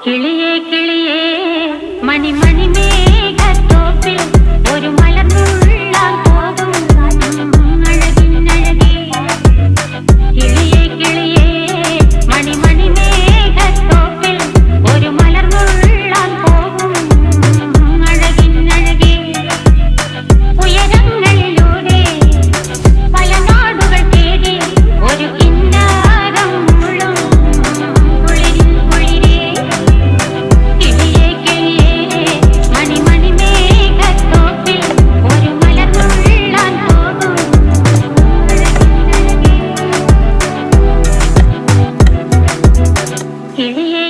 കിളിയേ കിളിയേ മണി മണി മേഘത്തോപ്പിൽ ഒരു മലർന്നുള്ളാൻ പോകും അഴകിനഴകേ. കിളിയേ കിളിയേ മണി മണി മേഘത്തോപ്പിൽ ഒരു മലർന്നുള്ളാൻ പോകും അഴകിനഴകേ. ഉയരങ്ങളിലൂടെ പല നാടുകൾ തേടി ഒരു കിന്നാരം മുഴും കുളിരിൻ കുളിരേ. കിളിയേ കിളിയേ മണി മണി മേഘത്തോപ്പിൽ ഒരു മലർന്നുള്ളാൻ പോകും അഴകിനഴകേ. കിളിയേ